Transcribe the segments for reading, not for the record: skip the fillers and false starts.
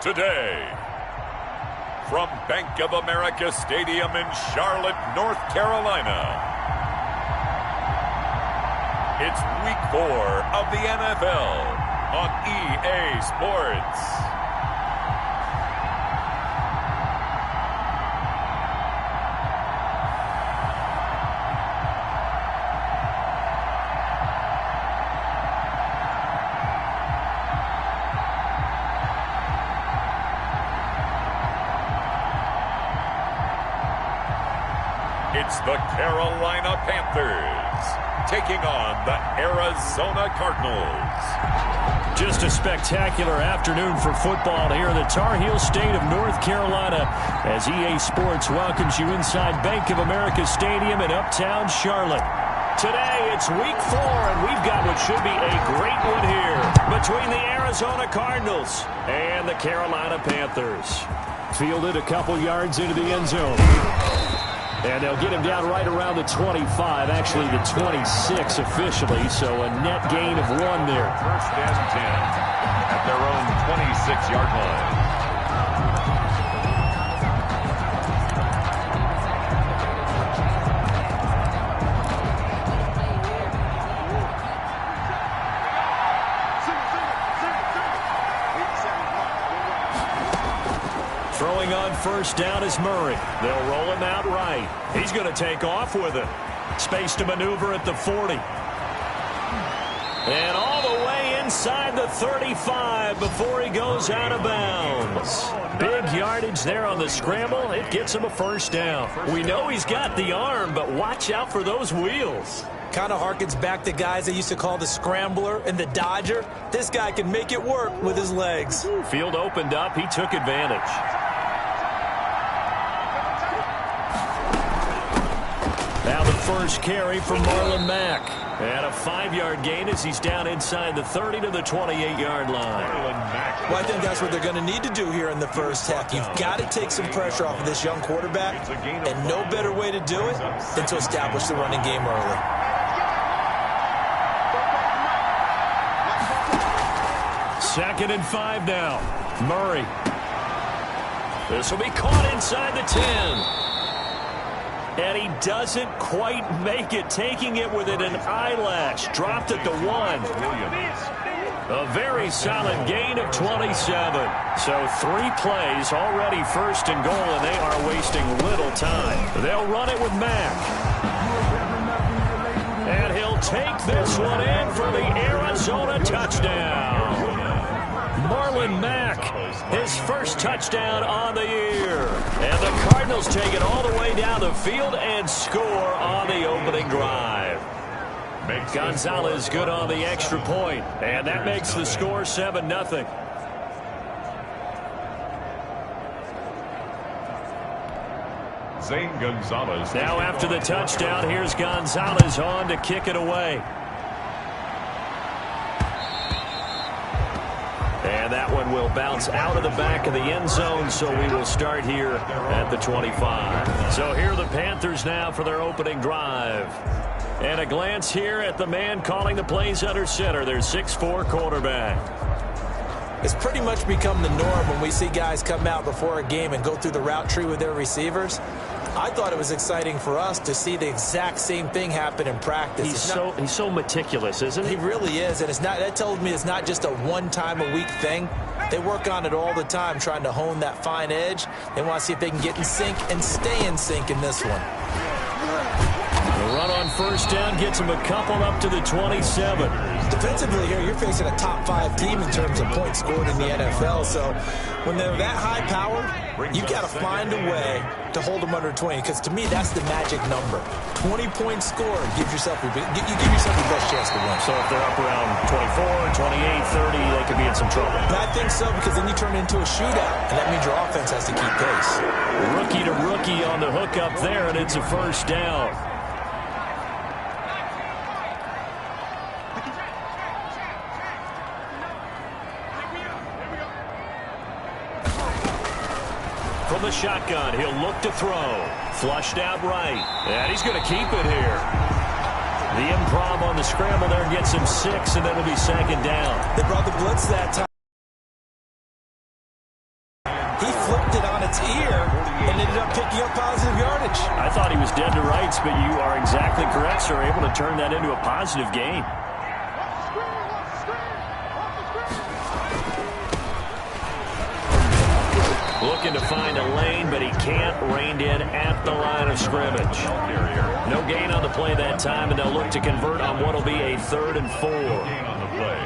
today. From Bank of America Stadium in Charlotte, North Carolina, it's Week 4 of the NFL on EA Sports. It's the Carolina Panthers taking on the Arizona Cardinals. Just a spectacular afternoon for football here in the Tar Heel state of North Carolina as EA Sports welcomes you inside Bank of America Stadium in uptown Charlotte. Today it's Week 4 and we've got what should be a great one here between the Arizona Cardinals and the Carolina Panthers. Fielded a couple yards into the end zone. And they'll get him down right around the 25, actually the 26 officially, so a net gain of 1 there. First and 10 at their own 26-yard line. Throwing on first down is Murray. They'll roll him out right. He's going to take off with it. Space to maneuver at the 40. And all the way inside the 35 before he goes out of bounds. Big yardage there on the scramble. It gets him a first down. We know he's got the arm, but watch out for those wheels. Kind of harkens back to guys they used to call the scrambler and the dodger. This guy can make it work with his legs. Field opened up. He took advantage. Now the first carry from Marlon Mack. And a 5-yard gain as he's down inside the 30 to the 28-yard line. Well, I think that's what they're going to need to do here in the first half. You've got to take some pressure off of this young quarterback, and no better way to do it than to establish the running game early. Second and 5 now. Murray. This will be caught inside the 10. And he doesn't quite make it, taking it within an eyelash. Dropped at the 1. A very solid gain of 27. So 3 plays, already first and goal, and they are wasting little time. They'll run it with Mack. And he'll take this one in for the Arizona touchdown. Marlon Mack, his first touchdown on the year. And the Cardinals take it all the way down the field and score on the opening drive. Gonzalez good on the extra point, and that makes the score 7-0. Zane Gonzalez. Now after the touchdown, here's Gonzalez on to kick it away. And that one will bounce out of the back of the end zone, so we will start here at the 25. So here are the Panthers now for their opening drive. And a glance here at the man calling the plays under center, their 6'4" quarterback. It's pretty much become the norm when we see guys come out before a game and go through the route tree with their receivers. I thought it was exciting for us to see the exact same thing happen in practice. He's so meticulous, isn't he? He really is, and that tells me it's not just a one-time-a-week thing. They work on it all the time, trying to hone that fine edge. They want to see if they can get in sync and stay in sync in this one. The run on first down gets him a couple up to the 27. Defensively here, you're facing a top-5 team in terms of points scored in the NFL. So when they're that high-powered, you've got to find a way to hold them under 20. Because to me, that's the magic number. 20 points scored gives yourself your best chance to win. So if they're up around 24, 28, 30, they could be in some trouble. But I think so, because then you turn it into a shootout, and that means your offense has to keep pace. Rookie to rookie on the hook up there, and it's a first down. From the shotgun, he'll look to throw. Flushed out right. And he's going to keep it here. The improv on the scramble there gets him 6, and then it'll be second down. They brought the blitz that time. ended up picking up positive yardage. I thought he was dead to rights, but you are exactly correct, sir. Able to turn that into a positive gain. Looking to find a lane, but he can't. Reined in at the line of scrimmage. No gain on the play that time, and they'll look to convert on what will be a 3rd and 4. On the play.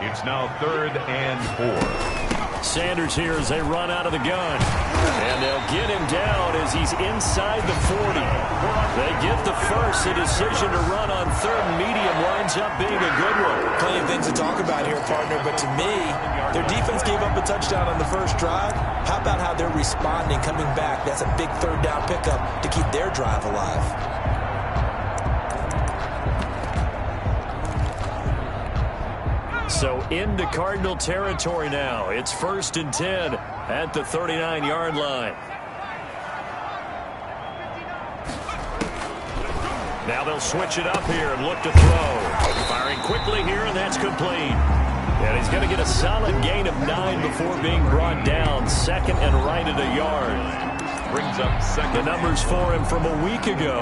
It's now 3rd and 4. Sanders here as they run out of the gun. And they'll get him down as he's inside the 40. They get the first. The decision to run on 3rd and medium winds up being a good one. Plenty of things to talk about here, partner, but to me, their defense gave up a touchdown on the first drive. How about how they're responding, coming back? That's a big 3rd down pickup to keep their drive alive. So into Cardinal territory now. It's 1st and 10 at the 39-yard line. Now they'll switch it up here and look to throw. Firing quickly here, and that's complete. And he's going to get a solid gain of 9 before being brought down. 2nd and right at a yard. Brings up 2nd. The numbers for him from a week ago.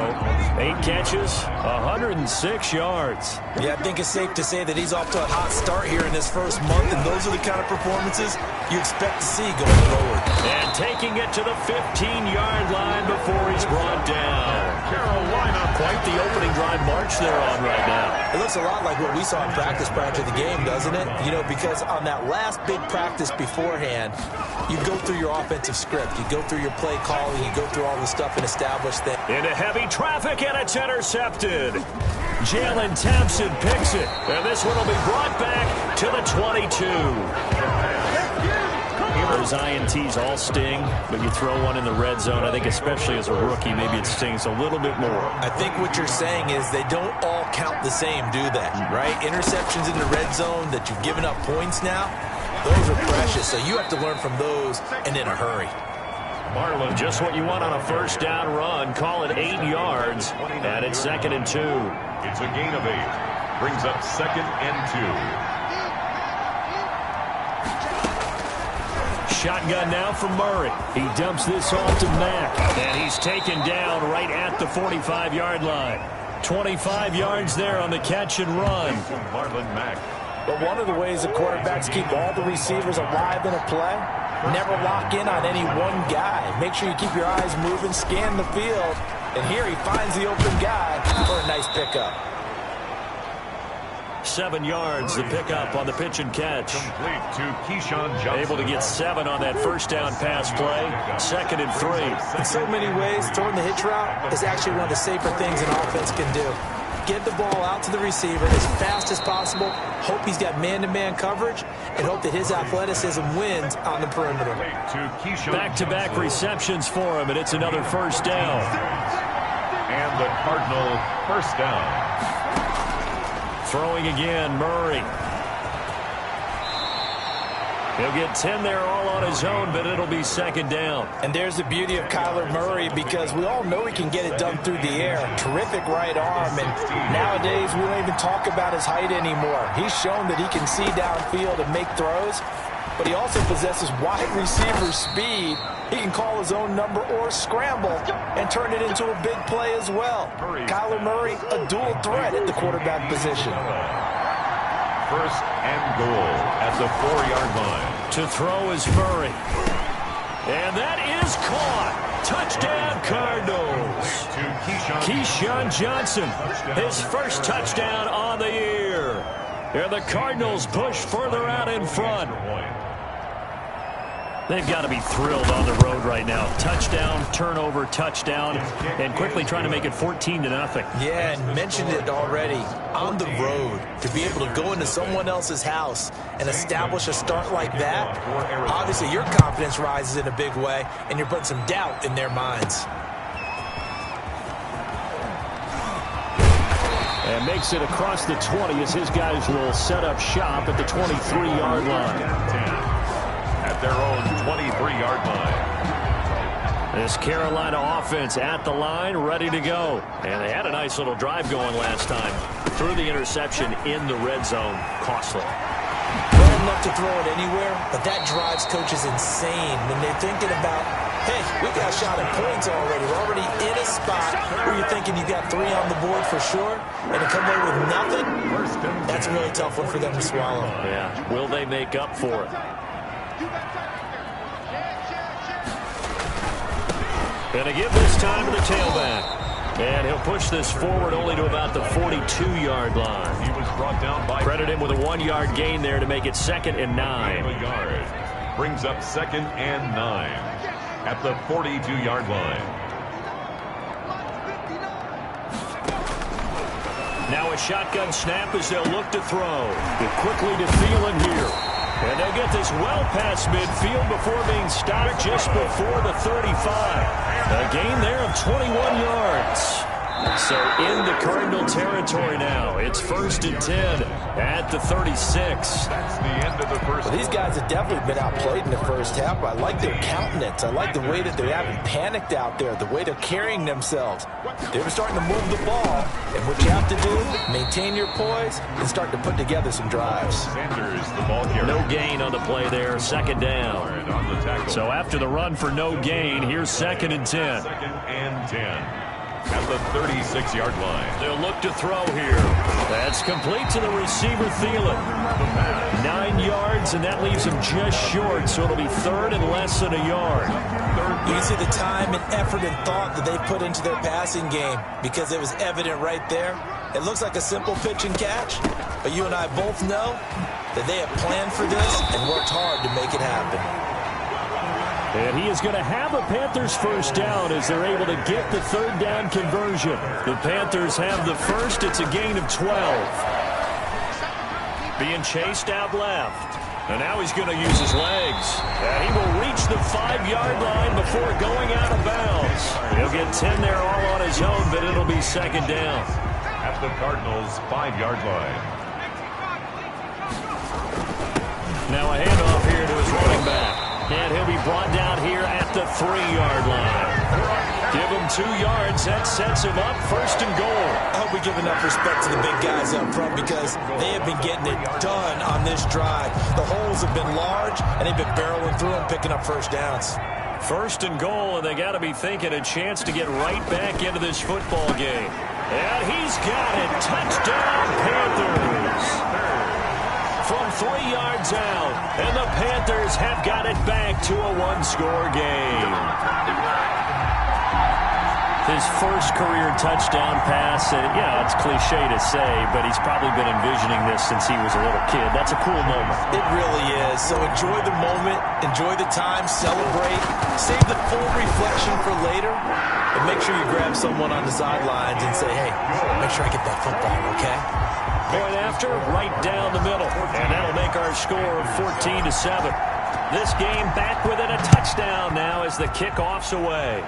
8 catches, 106 yards. Yeah, I think it's safe to say that he's off to a hot start here in this first month, and those are the kind of performances you expect to see going forward. And taking it to the 15-yard line before he's brought down. Carolina. Quite the opening drive march they're on right now. It looks a lot like what we saw in practice prior to the game, doesn't it? You know, because on that last big practice beforehand, you go through your offensive script. You go through your play calling. You go through all the stuff and establish things. Into heavy traffic, and it's intercepted. Jalen Thompson picks it. And this one will be brought back to the 22. Those INTs all sting, but you throw one in the red zone. I think especially as a rookie, maybe it stings a little bit more. I think what you're saying is they don't all count the same, do they? Right? Interceptions in the red zone that you've given up points now, those are precious. So you have to learn from those and in a hurry. Marlon, just what you want on a 1st down run. Call it 8 yards, and it's 2nd and 2. It's a gain of 8. Brings up 2nd and 2. Shotgun now for Murray. He dumps this off to Mack, and he's taken down right at the 45-yard line. 25 yards there on the catch and run. Marlon Mack. But one of the ways the quarterbacks keep all the receivers alive in a play, never lock in on any one guy. Make sure you keep your eyes moving, scan the field, and here he finds the open guy for a nice pickup. 7 yards, the pickup on the pitch and catch. Complete to Keyshawn Johnson. Able to get 7 on that 1st down pass play. 2nd and 3. In so many ways, throwing the hitch route is actually one of the safer things an offense can do. Get the ball out to the receiver as fast as possible, hope he's got man-to-man coverage, and hope that his athleticism wins on the perimeter. Back-to-back receptions for him, and it's another 1st down. And the Cardinal 1st down. Throwing again, Murray. He'll get 10 there all on his own, but it'll be 2nd down. And there's the beauty of Kyler Murray, because we all know he can get it done through the air. Terrific right arm, and nowadays we don't even talk about his height anymore. He's shown that he can see downfield and make throws, but he also possesses wide receiver speed. He can call his own number or scramble and turn it into a big play as well. Kyler Murray, a dual threat at the quarterback position. 1st and goal at the 4-yard line. To throw is Murray. And that is caught. Touchdown, Cardinals. Keyshawn Johnson, his 1st touchdown on the year. And the Cardinals push further out in front. They've got to be thrilled on the road right now. Touchdown, turnover, touchdown, and quickly trying to make it 14-0. Yeah, and mentioned it already. On the road, to be able to go into someone else's house and establish a start like that, obviously your confidence rises in a big way, and you're putting some doubt in their minds. And makes it across the 20 as his guys will set up shop at the 23-yard line. At their own 23-yard line. This Carolina offense at the line, ready to go. And they had a nice little drive going last time. Threw the interception in the red zone. Costly. Well enough to throw it anywhere, but that drives coaches insane when they're thinking about hey, we got shot at points already. We're already in a spot where you're thinking you got 3 on the board for sure, and to come away with nothing, that's a really tough one for them to swallow. Yeah, will they make up for it? Gonna give this time to the tailback. And he'll push this forward only to about the 42-yard line. He was brought down by... Credit him with a 1-yard gain there to make it 2nd and 9. Brings up 2nd and 9 at the 42-yard line. Now a shotgun snap as they'll look to throw. Quickly to Thielen here. And they'll get this well past midfield before being stopped just before the 35. A gain there of 21 yards. So in the Cardinal territory now. It's 1st and 10 at the 36. That's the end of the first. Well, these guys have definitely been outplayed in the first half. I like their countenance. I like the way that they haven't panicked out there, the way they're carrying themselves. They were starting to move the ball. And what you have to do, maintain your poise and start to put together some drives. Sanders, the ball carrier. No gain on the play there. 2nd down. On the tackle. So after the run for no gain, here's 2nd and 10. 2nd and 10. At the 36-yard line. They'll look to throw here. That's complete to the receiver, Thielen. 9 yards, and that leaves him just short, so it'll be 3rd and less than a yard. You see the time and effort and thought that they put into their passing game because it was evident right there. It looks like a simple pitch and catch, but you and I both know that they have planned for this and worked hard to make it happen. And he is going to have a Panthers first down as they're able to get the 3rd down conversion. The Panthers have the first. It's a gain of 12. Being chased out left. And now he's going to use his legs. And he will reach the 5-yard line before going out of bounds. He'll get 10 there all on his own, but it'll be 2nd down. At the Cardinals' 5-yard line. Now a handoff here to his running back. And he'll be brought down here at the 3-yard line. Give him 2 yards. That sets him up 1st and goal. I hope we give enough respect to the big guys up front because they have been getting it done on this drive. The holes have been large, and they've been barreling through them, picking up first downs. 1st and goal, and they got to be thinking a chance to get right back into this football game. And he's got it. Touchdown, Panthers. From 3 yards out, and the Panthers have got it back to a 1-score game. His first career touchdown pass, and yeah, it's cliche to say, but he's probably been envisioning this since he was a little kid. That's a cool moment. It really is. So enjoy the moment, enjoy the time, celebrate, save the full reflection for later, and make sure you grab someone on the sidelines and say, hey, make sure I get that football, okay? Point after, right down the middle. And that'll make our score of 14-7. This game back within a touchdown now as the kickoff's away.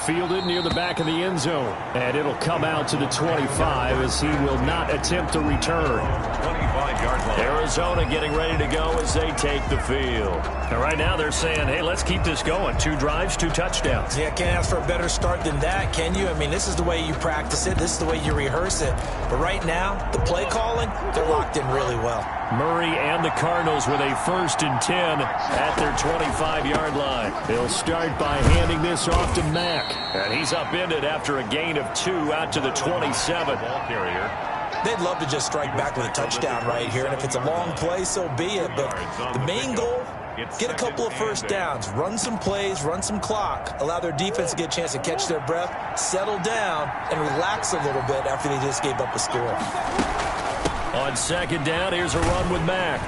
Fielded near the back of the end zone. And it'll come out to the 25 as he will not attempt to return. 25-yard line. Arizona getting ready to go as they take the field. And right now they're saying, hey, let's keep this going. 2 drives, 2 touchdowns. Yeah, can't ask for a better start than that, can you? I mean, this is the way you practice it. This is the way you rehearse it. But right now, the play calling, they're locked in really well. Murray and the Cardinals with a 1st and 10 at their 25-yard line. They'll start by handing this off to Mack. And he's upended after a gain of 2 out to the 27. Ball carrier. They'd love to just strike back with a touchdown right here. And if it's a long play, so be it. But the main goal, get a couple of first downs, run some plays, run some clock, allow their defense to get a chance to catch their breath, settle down, and relax a little bit after they just gave up a score. On 2nd down, here's a run with Mack.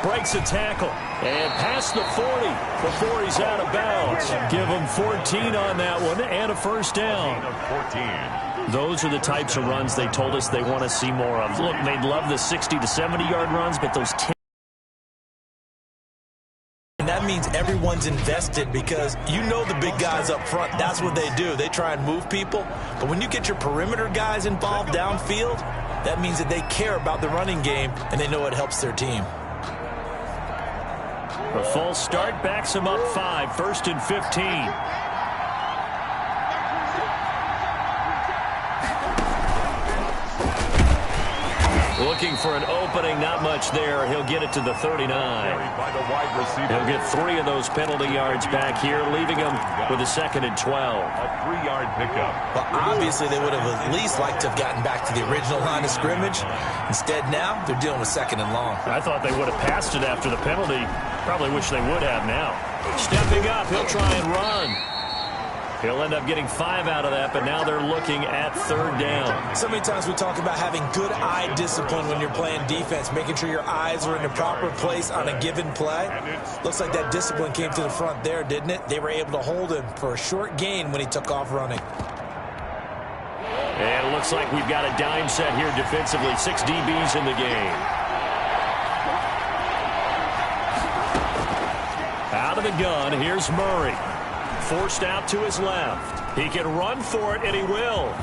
Breaks a tackle and past the 40 before he's out of bounds. Give him 14 on that one and a first down. 14. Those are the types of runs they told us they want to see more of. Look, they'd love the 60 to 70-yard runs, but those 10. And that means everyone's invested because you know the big guys up front, that's what they do. They try and move people. But when you get your perimeter guys involved downfield, that means that they care about the running game and they know it helps their team. A false start backs him up 5, 1st and 15. Looking for an opening, not much there. He'll get it to the 39. He'll get 3 of those penalty yards back here, leaving him with a 2nd and 12. A 3-yard pickup. Well, obviously they would have at least liked to have gotten back to the original line of scrimmage. Instead, now they're dealing with 2nd and long. I thought they would have passed it after the penalty. Probably wish they would have now. Stepping up, he'll try and run. He'll end up getting 5 out of that, but now they're looking at 3rd down. So many times we talk about having good eye discipline when you're playing defense, making sure your eyes are in the proper place on a given play. Looks like that discipline came to the front there, didn't it? They were able to hold him for a short gain when he took off running. And it looks like we've got a dime set here defensively. 6 DBs in the game. Out of the gun, here's Murray. Forced out to his left. He can run for it, and he will.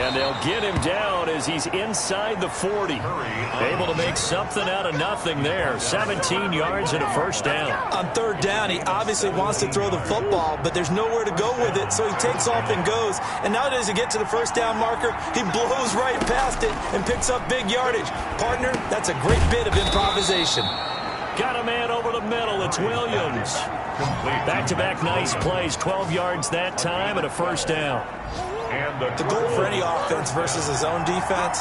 And they'll get him down as he's inside the 40. Able to make something out of nothing there. 17 yards and a 1st down. On 3rd down, he obviously wants to throw the football, but there's nowhere to go with it, so he takes off and goes. And now as he gets to the 1st down marker, he blows right past it and picks up big yardage. Partner, that's a great bit of improvisation. Got a man over the middle. It's Williams. Back-to-back nice plays. 12 yards that time and a 1st down. And The goal for any offense versus his own defense,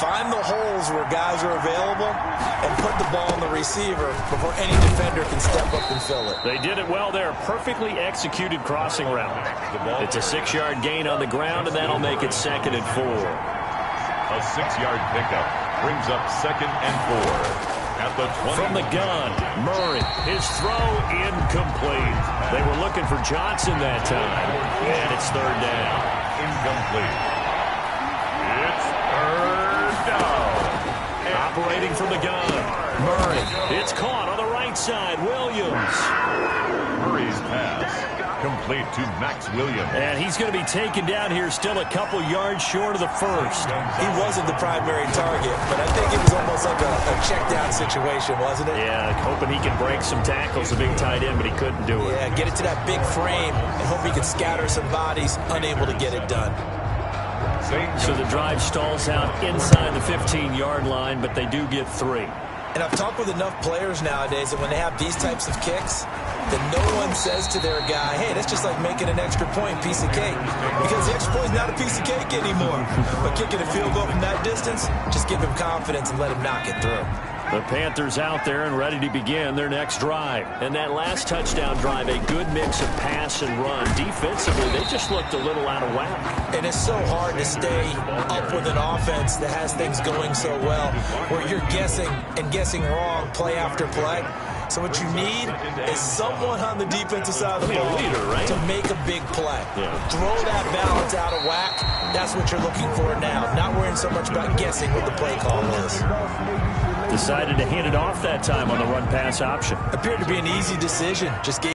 find the holes where guys are available and put the ball on the receiver before any defender can step up and fill it. They did it well there. Perfectly executed crossing route. It's a 6-yard gain on the ground, and that'll make it 2nd and 4. a 6-yard pickup brings up 2nd and 4. At the 20. From the gun, Murray. His throw incomplete. They were looking for Johnson that time. And it's 3rd down. Incomplete. It's 3rd down. Operating from the gun, Murray. It's caught on the right side. Williams. Murray's pass complete to Max Williams. And he's going to be taken down here still a couple yards short of the 1st. He wasn't the primary target, but I think it was almost like a check-down situation, wasn't it? Yeah, hoping he can break some tackles, a big tight end, but he couldn't do it. Yeah, get it to that big frame and hope he can scatter some bodies, unable to get it done. So the drive stalls out inside the 15-yard line, but they do get 3. And I've talked with enough players nowadays that when they have these types of kicks, that no one says to their guy, hey, that's just like making an extra point, piece of cake. Because the extra point is not a piece of cake anymore. But kicking a field goal from that distance, just give him confidence and let him knock it through. The Panthers out there and ready to begin their next drive. And that last touchdown drive, a good mix of pass and run. Defensively, they just looked a little out of whack. And it's so hard to stay up with an offense that has things going so well, where you're guessing and guessing wrong play after play. So what you need is someone on the defensive side of the ball to make a big play. Yeah. Throw that balance out of whack. That's what you're looking for now. Not worrying so much about guessing what the play call is. Decided to hand it off that time on the run-pass option. Appeared to be an easy decision. Just gave.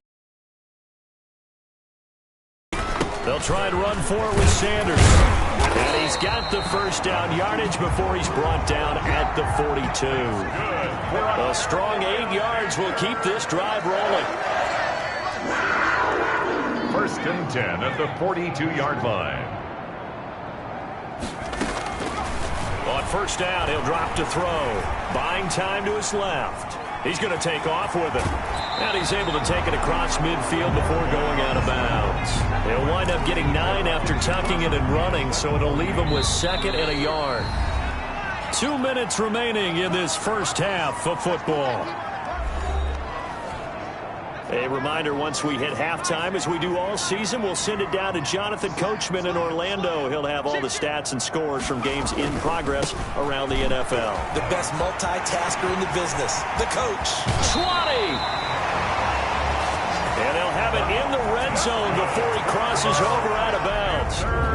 They'll try and run for it with Sanders. And he's got the 1st down yardage before he's brought down at the 42. A strong 8 yards will keep this drive rolling. 1st and 10 at the 42-yard line. On 1st down, he'll drop to throw. Buying time to his left. He's going to take off with it. And he's able to take it across midfield before going out of bounds. He'll wind up getting 9 after tucking it and running, so it'll leave him with 2nd and a yard. 2 minutes remaining in this first half of football. A reminder, once we hit halftime, as we do all season, we'll send it down to Jonathan Coachman in Orlando. He'll have all the stats and scores from games in progress around the NFL. The best multitasker in the business, the coach. 20! And they'll have it in the red zone before he crosses over out of bounds.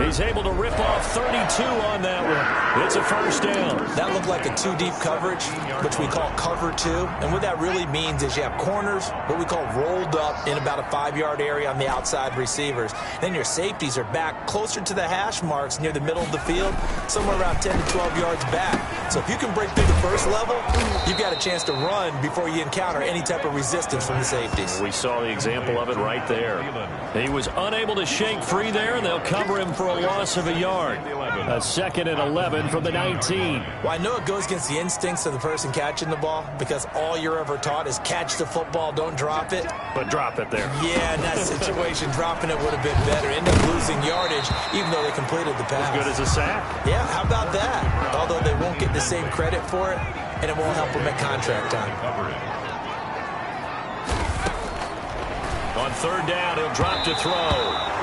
He's able to rip off 32 on that one. It's a 1st down. That looked like a 2-deep coverage, which we call cover 2. And what that really means is you have corners, what we call rolled up in about a 5-yard area on the outside receivers. Then your safeties are back closer to the hash marks near the middle of the field, somewhere around 10 to 12 yards back. So if you can break through the first level, you've got a chance to run before you encounter any type of resistance from the safeties. We saw the example of it right there. He was unable to shake free there, and they'll cover him for a loss of a yard. A 2nd and 11 from the 19. Well, I know it goes against the instincts of the person catching the ball because all you're ever taught is catch the football, don't drop it. But drop it there. Yeah, in that situation, dropping it would have been better. End up losing yardage, even though they completed the pass. As good as a sack. Yeah, how about that? Although they won't get the same credit for it, and it won't help them at contract time. On 3rd down, he'll drop to throw.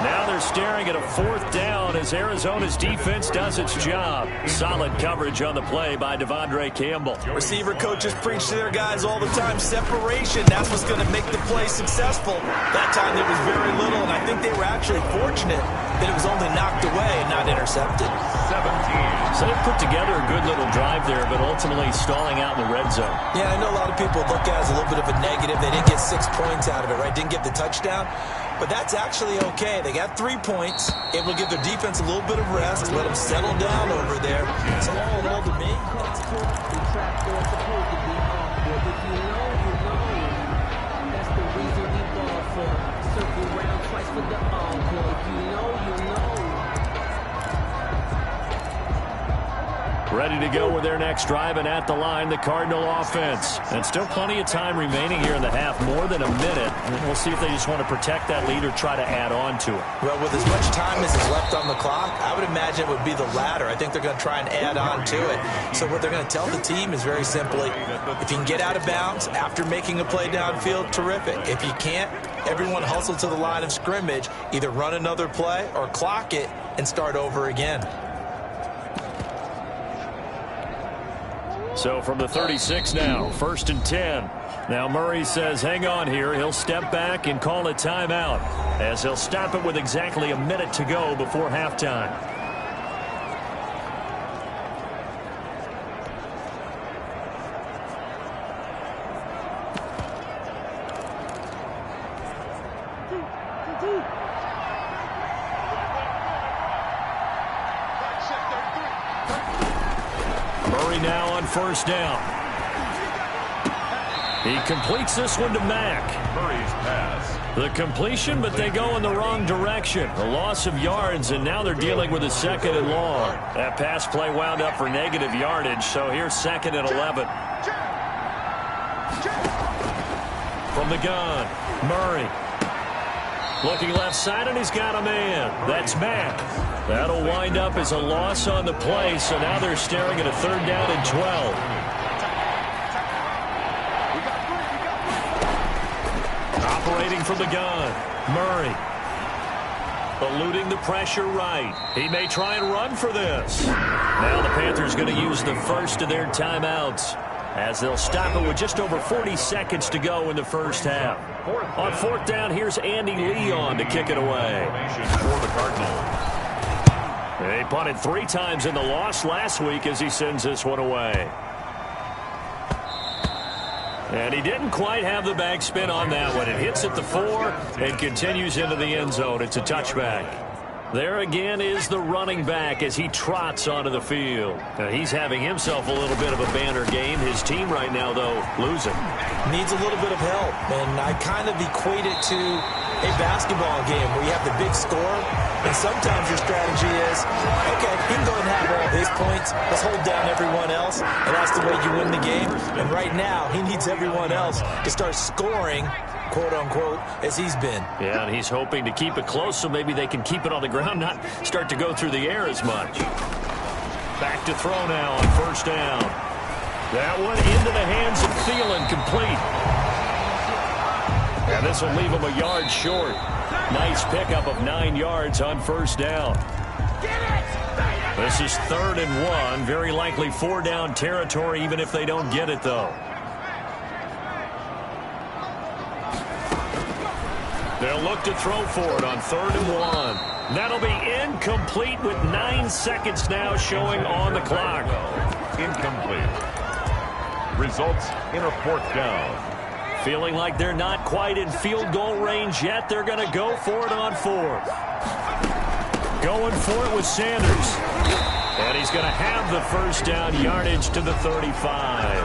Now they're staring at a 4th down as Arizona's defense does its job. Solid coverage on the play by Devondre Campbell. Receiver coaches preach to their guys all the time. Separation, that's what's going to make the play successful. That time there was very little, and I think they were actually fortunate that it was only knocked away and not intercepted. 17. So they put together a good little drive there, but ultimately stalling out in the red zone. Yeah, I know a lot of people look at it as a little bit of a negative. They didn't get 6 points out of it, right? Didn't get the touchdown. But that's actually okay. They got 3 points, able to give their defense a little bit of rest, let them settle down over there. So all in all, to me, that's cool. The trap door supposed to be off. But if you know, you know. That's the reason we ball for. Circle round twice for the encore. If you know, you know. Ready to go with their next drive, and at the line, the Cardinal offense. And still plenty of time remaining here in the half, more than a minute. And we'll see if they just want to protect that lead or try to add on to it. Well, with as much time as is left on the clock, I would imagine it would be the latter. I think they're going to try and add on to it. So what they're going to tell the team is very simply, if you can get out of bounds after making a play downfield, terrific. If you can't, everyone hustle to the line of scrimmage, either run another play or clock it and start over again. So from the 36 now, 1st and 10. Now Murray says hang on here. He'll step back and call a timeout as he'll stop it with exactly a minute to go before halftime. Now on 1st down. He completes this one to Mack. Murray's pass. The completion, but they go in the wrong direction. A loss of yards, and now they're dealing with a 2nd and long. That pass play wound up for negative yardage, so here's 2nd and 11. From the gun, Murray. Looking left side, and he's got a man. That's Mack. That'll wind up as a loss on the play, so now they're staring at a 3rd down and 12. Operating from the gun, Murray. Eluding the pressure right. He may try and run for this. Now the Panthers going to use the first of their timeouts as they'll stop it with just over 40 seconds to go in the first half. On 4th down, here's Andy Leon to kick it away. For the Cardinals. He punted 3 times in the loss last week as he sends this one away. And he didn't quite have the backspin on that one. It hits at the 4 and continues into the end zone. It's a touchback. There again is the running back as he trots onto the field. Now he's having himself a little bit of a banner game. His team right now, though, losing. Needs a little bit of help, and I kind of equate it to a basketball game where you have the big score, and sometimes your strategy is, okay, he can go and have all his points. Let's hold down everyone else, and that's the way you win the game. And right now, he needs everyone else to start scoring, quote-unquote, as he's been. Yeah, and he's hoping to keep it close so maybe they can keep it on the ground, not start to go through the air as much. Back to throw now on 1st down. That one into the hands of Thielen, complete. And this will leave him a yard short. Nice pickup of 9 yards on 1st down. This is 3rd and 1. Very likely 4-down territory, even if they don't get it, though. They'll look to throw for it on 3rd and 1. That'll be incomplete with 9 seconds now showing on the clock. Incomplete. Results in a 4th down. Feeling like they're not quite in field goal range yet. They're going to go for it on 4th. Going for it with Sanders. And he's going to have the 1st down, yardage to the 35.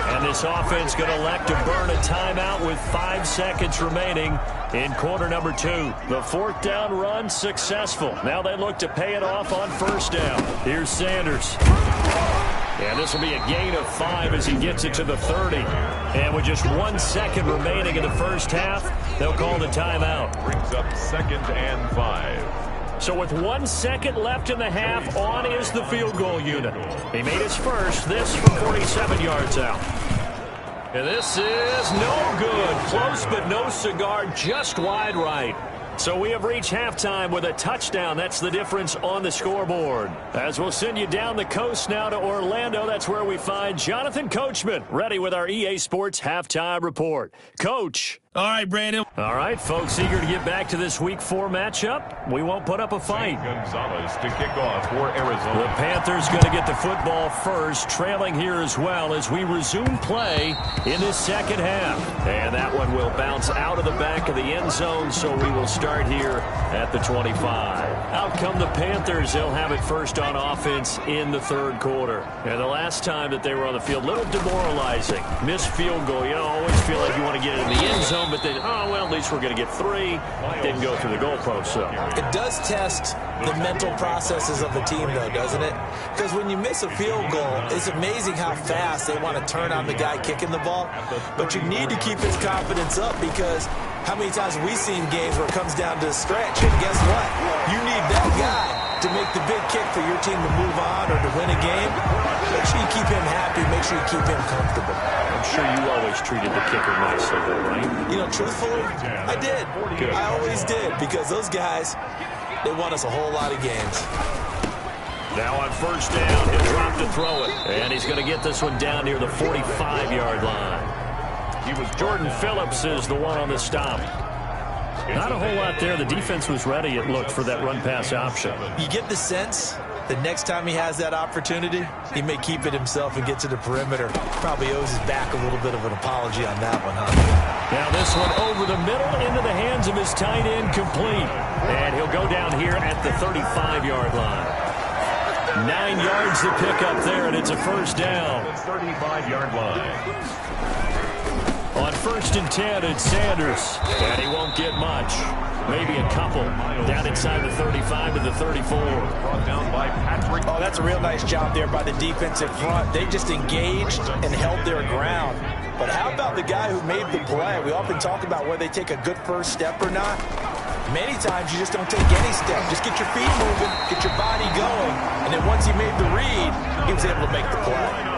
And this offense going to elect to burn a timeout with 5 seconds remaining in quarter number 2. The fourth down run successful. Now they look to pay it off on first down. Here's Sanders. And this will be a gain of 5 as he gets it to the 30. And with just 1 second remaining in the first half, they'll call the timeout. Brings up 2nd and 5. So with 1 second left in the half, on is the field goal unit. He made his first, this from 47 yards out. And this is no good. Close but no cigar, just wide right. So we have reached halftime with a touchdown. That's the difference on the scoreboard. As we'll send you down the coast now to Orlando, that's where we find Jonathan Coachman, ready with our EA Sports Halftime Report. Coach. All right, Brandon. All right, folks, eager to get back to this Week 4 matchup. We won't put up a fight. Gonzalez to kick off for Arizona. The Panthers going to get the football first, trailing here as well as we resume play in this second half. And that one will bounce out of the back of the end zone, so we will start here at the 25. Out come the Panthers. They'll have it first on offense in the third quarter. And the last time that they were on the field, a little demoralizing. Missed field goal. You always feel like you want to get it in the end zone. But then, oh, well, at least we're going to get 3. Didn't go through the goalpost, so. It does test the mental processes of the team, though, doesn't it? Because when you miss a field goal, it's amazing how fast they want to turn on the guy kicking the ball. But you need to keep his confidence up because how many times have we seen games where it comes down to a stretch? And guess what? You need that guy to make the big kick for your team to move on or to win a game. Make sure you keep him happy. Make sure you keep him comfortable. I'm sure you always treated the kicker nicely, though, right? You know, truthfully, I did. Good. I always did because those guys, they won us a whole lot of games. Now on first down, he'll drop to throw it. And he's going to get this one down near the 45-yard line. Jordan Phillips is the one on the stop. Not a whole lot there. The defense was ready, it looked, for that run-pass option. You get the sense that next time he has that opportunity, he may keep it himself and get to the perimeter. Probably owes his back a little bit of an apology on that one, huh? Now this one over the middle into the hands of his tight end, complete. And he'll go down here at the 35-yard line. 9 yards to pick up there, and it's a first down. 35-yard line. On 1st and 10, it's Sanders. And he won't get much. Maybe a couple. Down inside the 35 to the 34. Brought down by Patrick. Oh, that's a real nice job there by the defensive front. They just engaged and held their ground. But how about the guy who made the play? We often talk about whether they take a good first step or not. Many times you just don't take any step. Just get your feet moving, get your body going. And then once he made the read, he was able to make the play.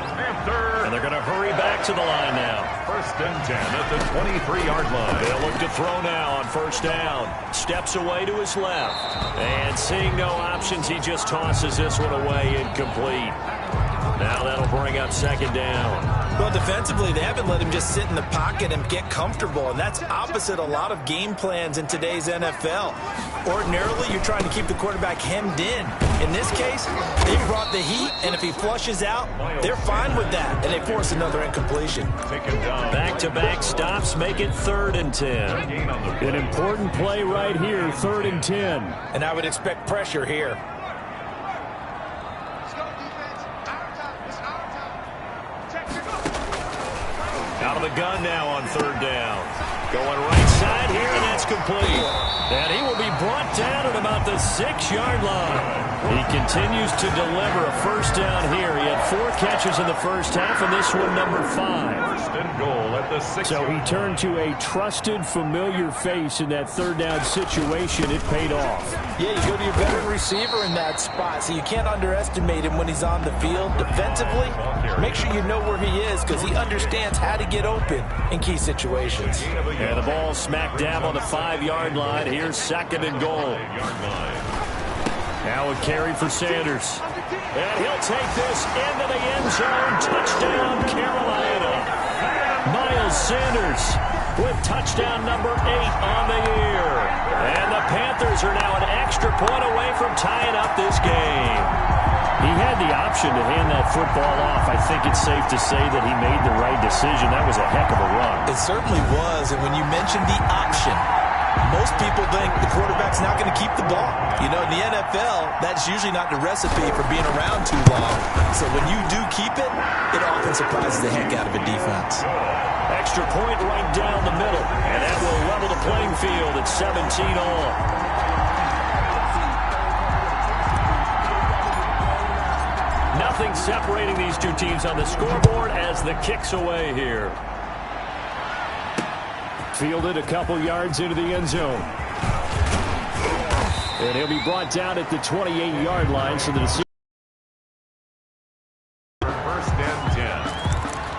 And they're going to hurry back to the line now. 1st and 10 at the 23-yard line. They'll look to throw now on first down. Steps away to his left. And seeing no options, he just tosses this one away, incomplete. Now that'll bring up 2nd down. Well, defensively, they haven't let him just sit in the pocket and get comfortable, and that's opposite a lot of game plans in today's NFL. Ordinarily, you're trying to keep the quarterback hemmed in. In this case, they brought the heat, and if he flushes out, they're fine with that, and they force another incompletion. Back-to-back stops make it 3rd and 10. An important play right here, 3rd and 10. And I would expect pressure here. Out of the gun now on 3rd down. Going right side here, and that's complete. And he will be brought down at about the 6-yard line. He continues to deliver a first down here. He had 4 catches in the first half, and this one number 5. 1st and goal at the 6. So he turned to a trusted, familiar face in that 3rd down situation. It paid off. Yeah, you go to your veteran receiver in that spot, so you can't underestimate him when he's on the field. Defensively, make sure you know where he is because he understands how to get open in key situations. And the ball smack dab on the 5-yard line. Here's 2nd and goal. Now a carry for Sanders. And he'll take this into the end zone. Touchdown, Carolina. Miles Sanders with touchdown number 8 on the year. And the Panthers are now an extra point away from tying up this game. He had the option to hand that football off. I think it's safe to say that he made the right decision. That was a heck of a run. It certainly was. And when you mentioned the option, most people think the quarterback's not going to keep the ball. You know, in the NFL, that's usually not the recipe for being around too long. So when you do keep it, it often surprises the heck out of a defense. Extra point right down the middle, and that will level the playing field at 17 all. Nothing separating these two teams on the scoreboard as the kick's away here. Fielded a couple yards into the end zone. And he'll be brought down at the 28-yard line, so the decision. First and 10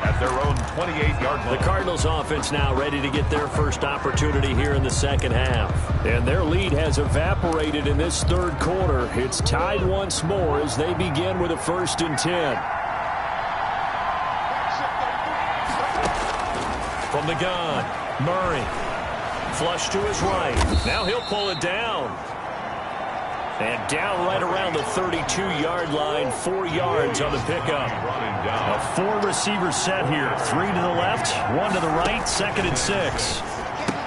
at their own 28-yard line. The Cardinals offense now ready to get their first opportunity here in the second half. And their lead has evaporated in this third quarter. It's tied once more as they begin with a 1st and 10. From the gun, Murray. Flush to his right. Now he'll pull it down. And down right around the 32-yard line, 4 yards on the pickup. A 4-receiver set here. 3 to the left, 1 to the right, 2nd and 6.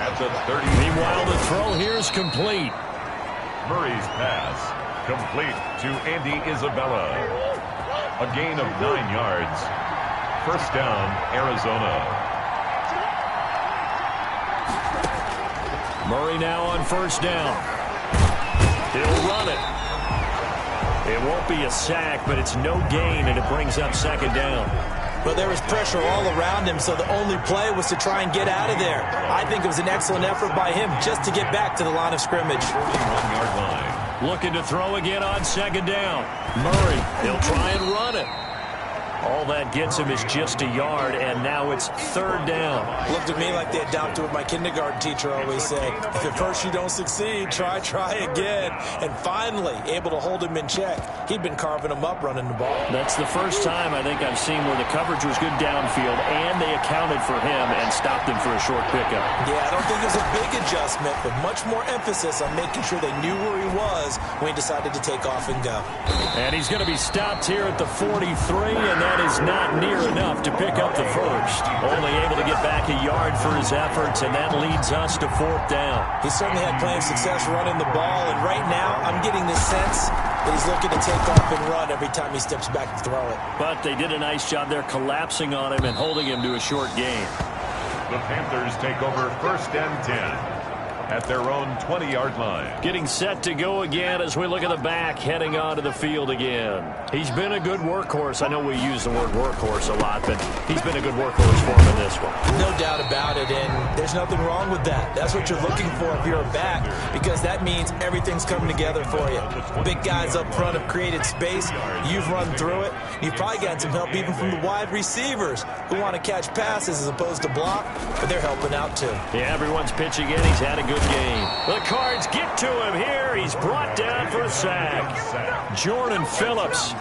At the 30. Meanwhile, the throw here is complete. Murray's pass complete to Andy Isabella. A gain of 9 yards. First down, Arizona. Murray now on 1st down. He'll run it. It won't be a sack, but it's no gain, and it brings up 2nd down. But there was pressure all around him, so the only play was to try and get out of there. I think it was an excellent effort by him just to get back to the line of scrimmage. 41-yard line. Looking to throw again on 2nd down. Murray, he'll try and run it. All that gets him is just a yard, and now it's 3rd down. Looked at me like they adopted what my kindergarten teacher always said. If at first you don't succeed, try again. And finally, able to hold him in check. He'd been carving him up running the ball. That's the first time I think I've seen where the coverage was good downfield, and they accounted for him and stopped him for a short pickup. Yeah, I don't think it was a big adjustment, but much more emphasis on making sure they knew where he was when he decided to take off and go. And he's going to be stopped here at the 43, and that is not near enough to pick up the first. Only able to get back a yard for his efforts, and that leads us to 4th down. He certainly had plenty of success running the ball, and right now I'm getting the sense that he's looking to take off and run every time he steps back to throw it. But they did a nice job there collapsing on him and holding him to a short gain. The Panthers take over 1st and 10 at their own 20-yard line. Getting set to go again as we look at the back heading onto the field again. He's been a good workhorse. I know we use the word workhorse a lot, but he's been a good workhorse for him in this one. No doubt about it, and there's nothing wrong with that. That's what you're looking for if you're a back, because that means everything's coming together for you. Big guys up front have created space. You've run through it. You've probably gotten some help even from the wide receivers who want to catch passes as opposed to block, but they're helping out too. Yeah, everyone's pitching in. He's had a good game. The Cards get to him here. He's brought down for a sack. Jordan Phillips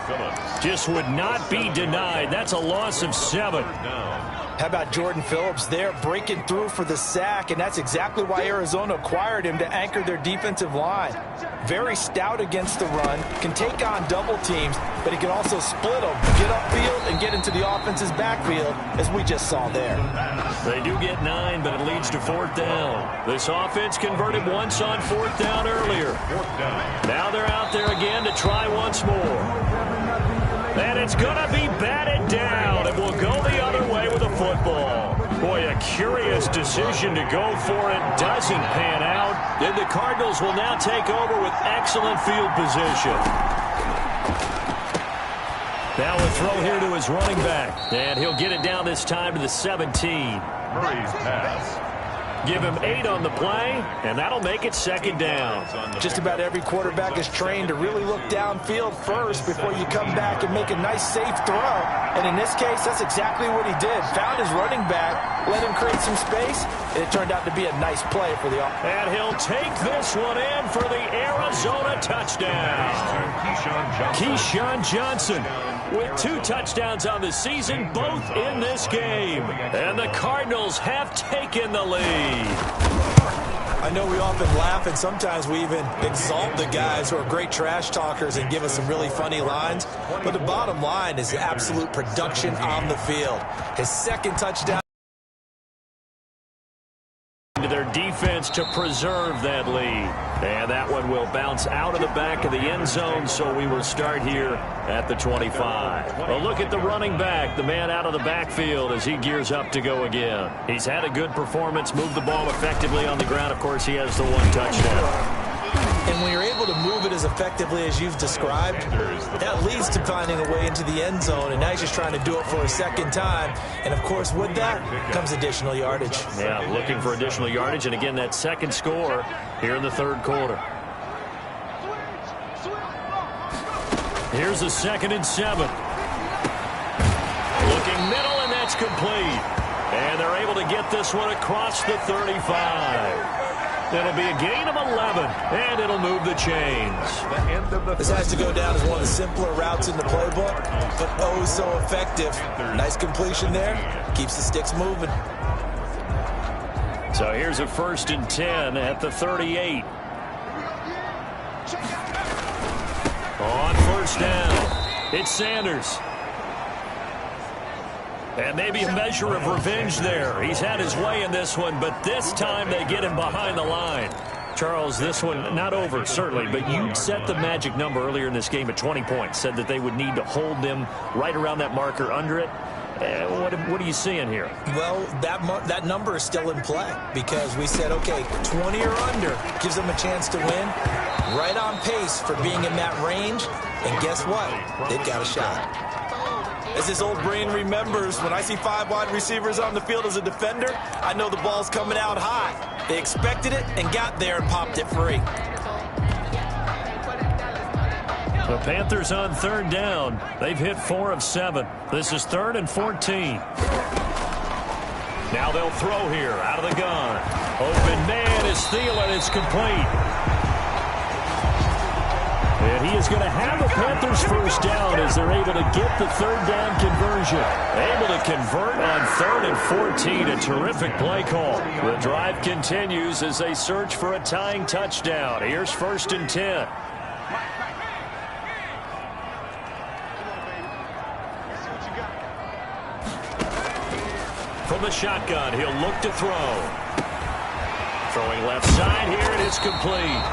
just would not be denied. That's a loss of 7. How about Jordan Phillips there breaking through for the sack, and that's exactly why Arizona acquired him to anchor their defensive line. Very stout against the run, can take on double teams, but he can also split them, get upfield, and get into the offense's backfield, as we just saw there. They do get 9, but it leads to 4th down. This offense converted once on 4th down earlier. Now they're out there again to try once more. And it's going to be batted down, and we'll go the other way with a football. Boy, a curious decision to go for it. Doesn't pan out. Then the Cardinals will now take over with excellent field position. Now a throw here to his running back. And he'll get it down this time to the 17. Murray's pass. Give him 8 on the play, and that'll make it 2nd down. Just about every quarterback is trained to really look downfield first before you come back and make a nice, safe throw. And in this case, that's exactly what he did. Found his running back, let him create some space, and it turned out to be a nice play for the offense. And he'll take this one in for the Arizona touchdown. Keyshawn Johnson with 2 touchdowns on the season, both in this game. And the Cardinals have taken the lead. I know we often laugh, and sometimes we even exalt the guys who are great trash talkers and give us some really funny lines. But the bottom line is absolute production on the field. His 2nd touchdown. To their defense to preserve that lead. And that one will bounce out of the back of the end zone, so we will start here at the 25. Well, look at the running back, the man out of the backfield as he gears up to go again. He's had a good performance, moved the ball effectively on the ground. Of course, he has the one touchdown. And when you're able to move it as effectively as you've described, that leads to finding a way into the end zone, and now he's just trying to do it for a second time. And, of course, with that comes additional yardage. Yeah, looking for additional yardage, and again, that second score here in the third quarter. Here's a 2nd and 7. Looking middle, and that's complete. And they're able to get this one across the 35. It'll be a gain of 11, and it'll move the chains. This has to go down as one of the simpler routes in the playbook, but oh so effective. Nice completion there. Keeps the sticks moving. So here's a 1st and 10 at the 38. On 1st down, it's Sanders. And maybe a measure of revenge there. He's had his way in this one, but this time they get him behind the line. Charles, this one not over, certainly, but you set the magic number earlier in this game at 20 points, said that they would need to hold them right around that marker under it. What are you seeing here? Well, that number is still in play because we said, okay, 20 or under gives them a chance to win. Right on pace for being in that range. And guess what? They've got a shot. As this old brain remembers, when I see 5 wide receivers on the field as a defender, I know the ball's coming out high. They expected it and got there and popped it free. The Panthers on 3rd down. They've hit 4 of 7. This is 3rd and 14. Now they'll throw here out of the gun. Open man is Thielen. It's complete. And he is going to have the Panthers 1st down as they're able to get the 3rd down conversion. Able to convert on 3rd and 14. A terrific play call. The drive continues as they search for a tying touchdown. Here's 1st and 10. From the shotgun, he'll look to throw. Throwing left side here, and it's complete.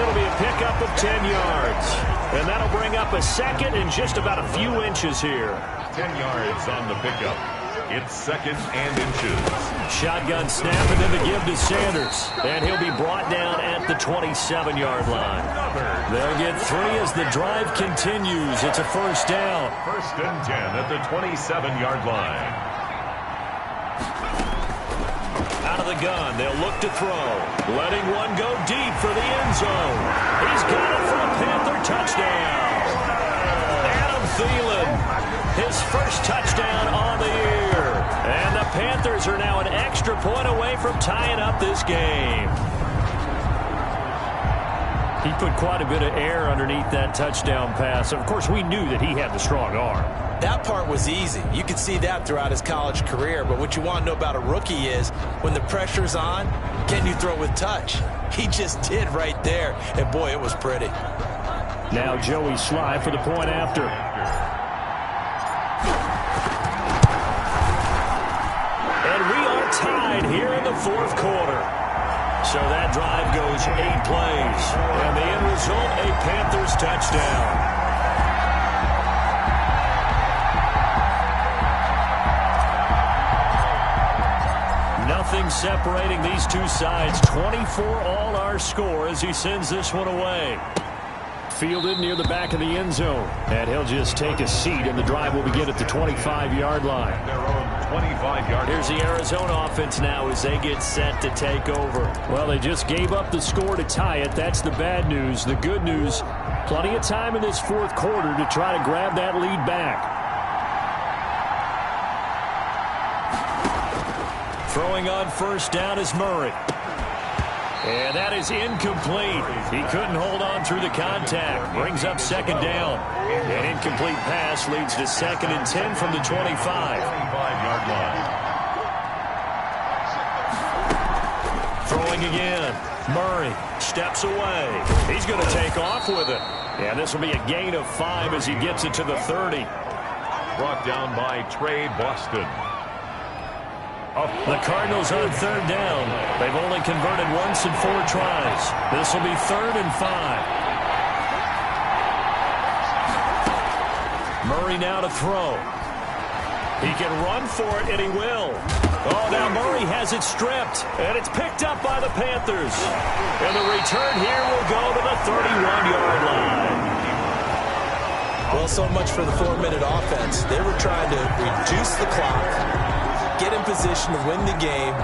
It'll be a pickup of 10 yards. And that'll bring up a 2nd and just about a few inches here. 10 yards on the pickup. It's 2nd and inches. Shotgun snap and then the give to Sanders. And he'll be brought down at the 27-yard line. They'll get 3 as the drive continues. It's a 1st down. 1st and 10 at the 27-yard line. Out of the gun, they'll look to throw. Letting one go deep for the end zone. He's got it for a Panther touchdown. Adam Thielen, his 1st touchdown on the year. And the Panthers are now an extra point away from tying up this game. He put quite a bit of air underneath that touchdown pass. Of course, we knew that he had the strong arm. That part was easy. You could see that throughout his college career. But what you want to know about a rookie is when the pressure's on, can you throw with touch? He just did right there. And, boy, it was pretty. Now Joey Sly for the point after. And we are tied here in the 4th quarter. So that drive goes 8 plays. And the end result, a Panthers touchdown. Nothing separating these two sides. 24 all our score as he sends this one away. Fielded near the back of the end zone. And he'll just take a seat, and the drive will begin at the 25-yard line. Their own 25-yard. Here's the Arizona offense now as they get set to take over. Well, they just gave up the score to tie it. That's the bad news. The good news, plenty of time in this 4th quarter to try to grab that lead back. Throwing on 1st down is Murray. And that is incomplete. He couldn't hold on through the contact. Brings up 2nd down. An incomplete pass leads to 2nd and 10 from the 25. 25-yard line. Throwing again. Murray steps away. He's going to take off with it. And this will be a gain of 5 as he gets it to the 30. Brought down by Trey Boston. The Cardinals on third down. They've only converted once in 4 tries. This will be 3rd and 5. Murray now to throw. He can run for it, and he will. Oh, now Murray has it stripped, and it's picked up by the Panthers. And the return here will go to the 31-yard line. Well, so much for the 4-minute offense. They were trying to reduce the clock, get in position to win the game,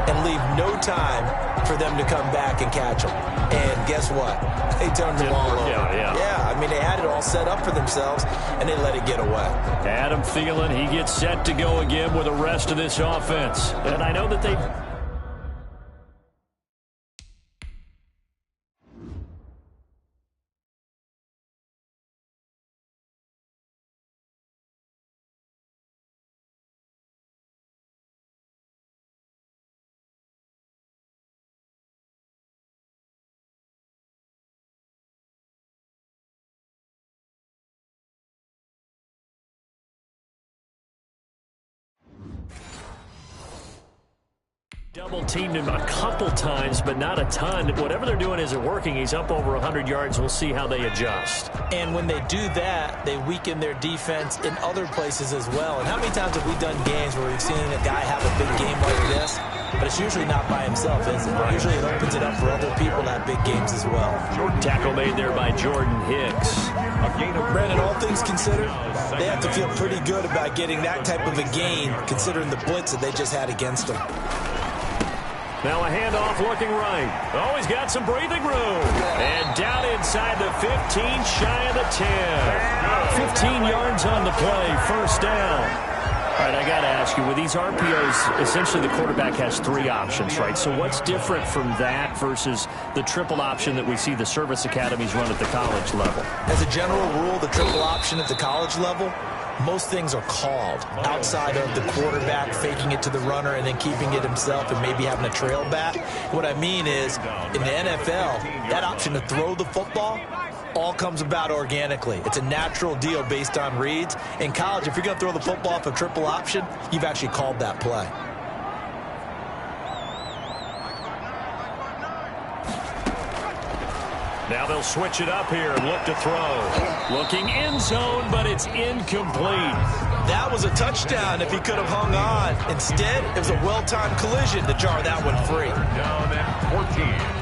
and leave no time for them to come back and catch them. And guess what? They turned the ball over. Yeah, I mean, they had it all set up for themselves, and they let it get away. Adam Thielen, he gets set to go again with the rest of this offense. And I know that they... Double-teamed him a couple times, but not a ton. Whatever they're doing isn't working. He's up over 100 yards. We'll see how they adjust. And when they do that, they weaken their defense in other places as well. And how many times have we done games where we've seen a guy have a big game like this? But it's usually not by himself, is it? Usually it opens it up for other people to have big games as well. Tackle made there by Jordan Hicks. Brandon, all things considered, they have to feel pretty good about getting that type of a gain, considering the blitz that they just had against them. Now a handoff looking right. Oh, he's got some breathing room. And down inside the 15, shy of the 10. 15 yards on the play, 1st down. All right, I got to ask you, with these RPOs, essentially the quarterback has 3 options, right? So what's different from that versus the triple option that we see the service academies run at the college level? As a general rule, the triple option at the college level, most things are called outside of the quarterback faking it to the runner and then keeping it himself and maybe having a trail back. What I mean is, in the NFL, that option to throw the football all comes about organically. It's a natural deal based on reads. In college, if you're going to throw the football off a triple option, you've actually called that play. Now they'll switch it up here and look to throw. Looking end zone, but it's incomplete. That was a touchdown if he could have hung on. Instead, it was a well-timed collision to jar that one free. Down at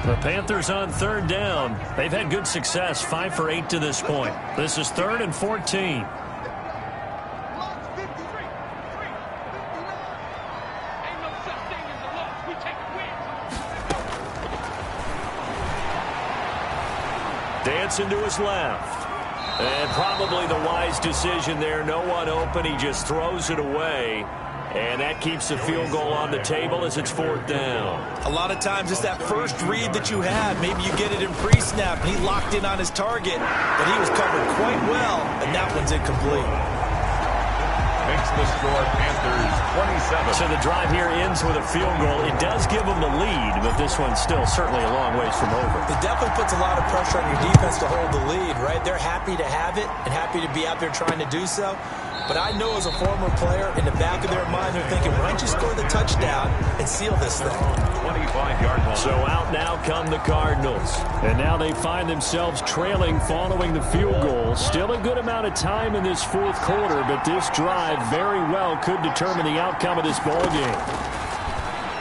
14. The Panthers on 3rd down. They've had good success, 5 for 8 to this point. This is 3rd and 14. Dancing to his left. And probably the wise decision there. No one open. He just throws it away. And that keeps the field goal on the table as it's 4th down. A lot of times it's that first read that you had. Maybe you get it in pre-snap and he locked in on his target, but he was covered quite well, and that one's incomplete. Makes the score Panthers 27. So the drive here ends with a field goal. It does give them the lead, but this one's still certainly a long ways from over. It definitely puts a lot of pressure on your defense to hold the lead, right? They're happy to have it and happy to be out there trying to do so. But I know as a former player, in the back of their mind, they're thinking, why don't you score the touchdown and seal this thing? 25-yard line. So out now come the Cardinals. And now they find themselves trailing following the field goal. Still a good amount of time in this 4th quarter, but this drive very well could determine the outcome of this ballgame.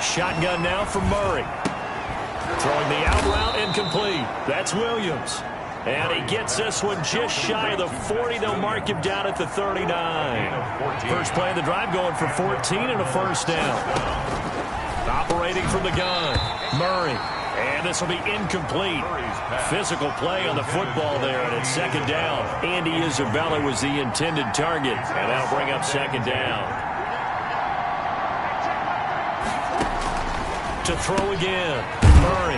Shotgun now from Murray. Throwing the out route incomplete. That's Williams. And he gets this one just shy of the 40. They'll mark him down at the 39. First play of the drive going for 14 and a 1st down. Operating from the gun, Murray. And this will be incomplete. Physical play on the football there, and it's 2nd down. Andy Isabella was the intended target, and that'll bring up 2nd down. To throw again, Murray.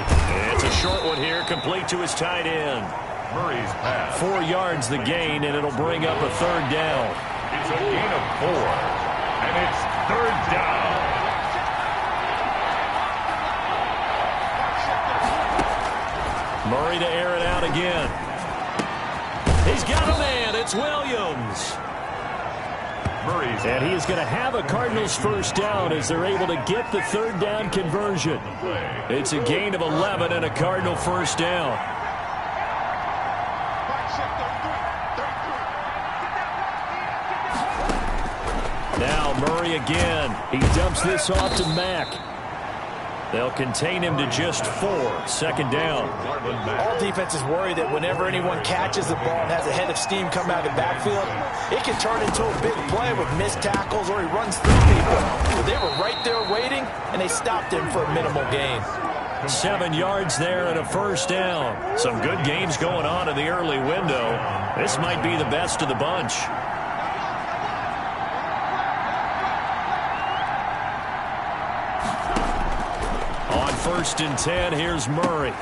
It's a short one here, complete to his tight end. Murray's pass. 4 yards the gain, and it'll bring up a 3rd down. It's a gain of 4, and it's 3rd down. Murray to air it out again. He's got a man. It's Williams. And he is going to have a Cardinals first down as they're able to get the third down conversion. It's a gain of 11 and a Cardinal first down. Now Murray again. He dumps this off to Mack. They'll contain him to just 4. Second down. All defenses worry that whenever anyone catches the ball and has a head of steam come out of the backfield, it can turn into a big play with missed tackles or he runs through people. But they were right there waiting, and they stopped him for a minimal gain. 7 yards there and a first down. Some good games going on in the early window. This might be the best of the bunch. First and 10, here's Murray.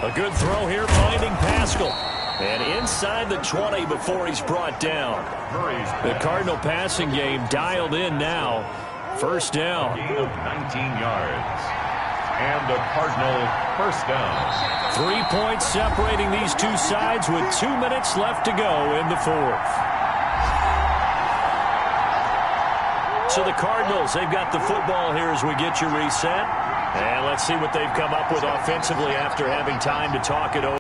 A good throw here, finding Pascal. And inside the 20 before he's brought down. The Cardinal passing game dialed in now. First down. Gain of 19 yards. And the Cardinal first down. 3 points separating these two sides with 2 minutes left to go in the fourth. So the Cardinals, they've got the football here as we get you reset. And let's see what they've come up with offensively after having time to talk it over.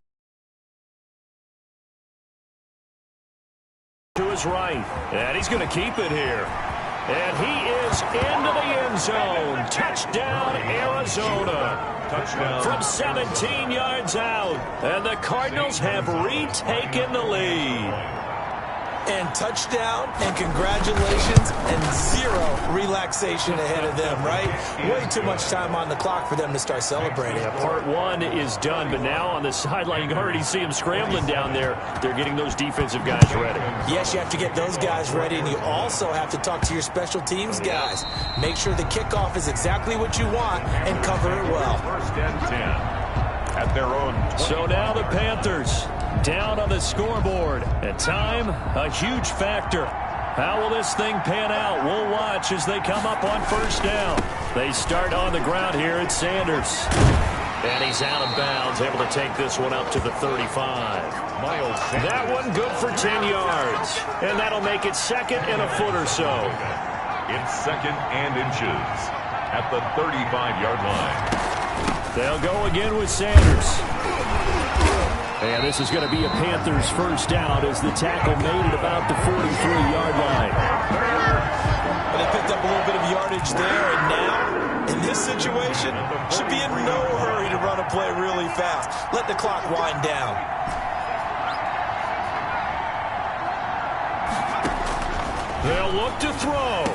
To his right. And he's going to keep it here. And he is into the end zone. Touchdown, Arizona. Touchdown. From 17 yards out. And the Cardinals have retaken the lead. And touchdown, and congratulations, and 0 relaxation ahead of them, right? Way too much time on the clock for them to start celebrating. Yeah, part 1 is done, but now on the sideline, you can already see them scrambling down there. They're getting those defensive guys ready. Yes, you have to get those guys ready, and you also have to talk to your special teams guys. Make sure the kickoff is exactly what you want and cover it well. First and 10 at their own 20. So now the Panthers down on the scoreboard. And time, a huge factor. How will this thing pan out? We'll watch as they come up on first down. They start on the ground here at Sanders. And he's out of bounds, able to take this one up to the 35. That one good for 10 yards. And that'll make it second and a foot or so. It's second and inches at the 35-yard line. They'll go again with Sanders. And this is going to be a Panthers first down as the tackle made it about the 43-yard line. Well, they picked up a little bit of yardage there, and now, in this situation, should be in no hurry to run a play really fast. Let the clock wind down. They'll look to throw.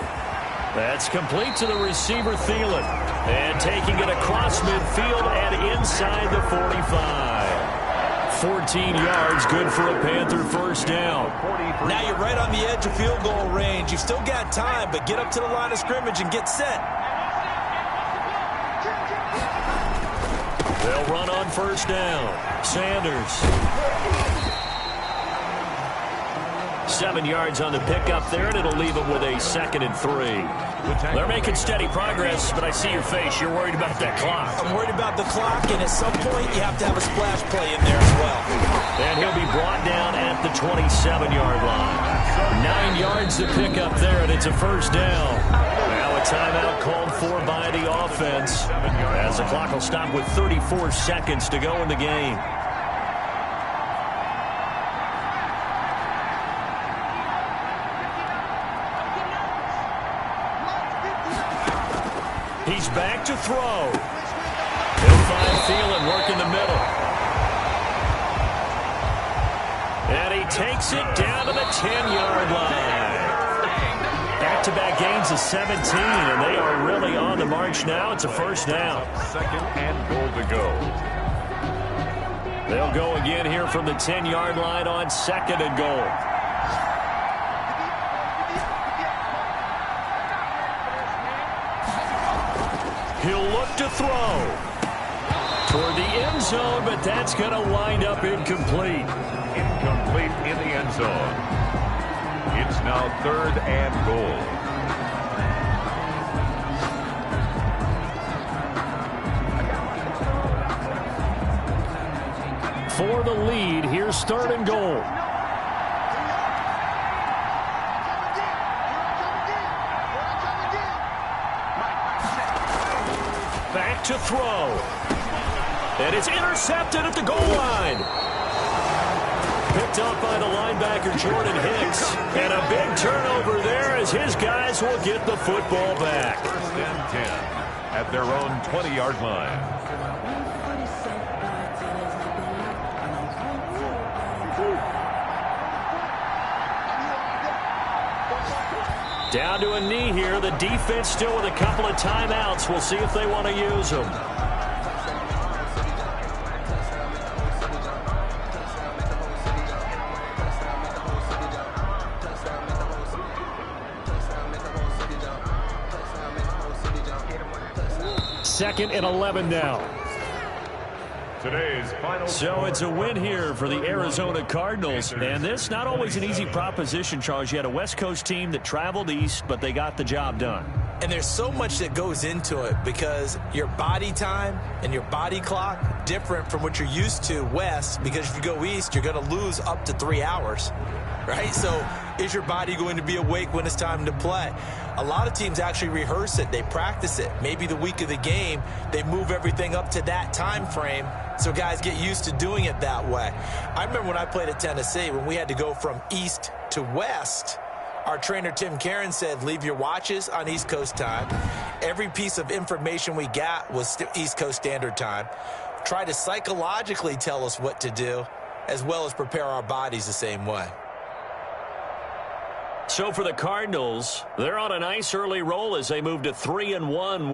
That's complete to the receiver, Thielen. And taking it across midfield and inside the 45. 14 yards, good for a Panther first down. Now you're right on the edge of field goal range. You've still got time, but get up to the line of scrimmage and get set. They'll run on first down. Sanders. 7 yards on the pickup there, and it'll leave them with a 2nd and 3. They're making steady progress, but I see your face. You're worried about that clock. I'm worried about the clock, and at some point you have to have a splash play in there as well. And he'll be brought down at the 27-yard line. 9 yards to pick up there, and it's a first down. Now a timeout called for by the offense, as the clock will stop with 34 seconds to go in the game. He's back to throw. He'll find Thielen working the middle. And he takes it down to the 10-yard line. Back-to-back gains of 17, and they are really on the march now. It's a first down. 2nd and goal to go. They'll go again here from the 10-yard line on 2nd and goal. He'll look to throw toward the end zone, but that's going to wind up incomplete. Incomplete in the end zone. It's now 3rd and goal. For the lead, here's 3rd and goal. to throw. And it's intercepted at the goal line. Picked up by the linebacker, Jordan Hicks. And a big turnover there as his guys will get the football back. First and 10 at their own 20-yard line. Down to a knee here. The defense still with a couple of timeouts. We'll see if they want to use them. Second and 11 now. Today's final. So it's a win here for the Arizona Cardinals. And this not always an easy proposition, Charles. You had a West Coast team that traveled east, but they got the job done. And there's so much that goes into it because your body time and your body clock different from what you're used to west, because if you go east, you're going to lose up to 3 hours, right? So is your body going to be awake when it's time to play? A lot of teams actually rehearse it. They practice it. Maybe the week of the game, they move everything up to that time frame so guys get used to doing it that way. I remember when I played at Tennessee, when we had to go from east to west, our trainer, Tim Karen, said, leave your watches on East Coast time. Every piece of information we got was East Coast Standard Time. Try to psychologically tell us what to do, as well as prepare our bodies the same way. So for the Cardinals, they're on a nice early roll as they move to 3-1.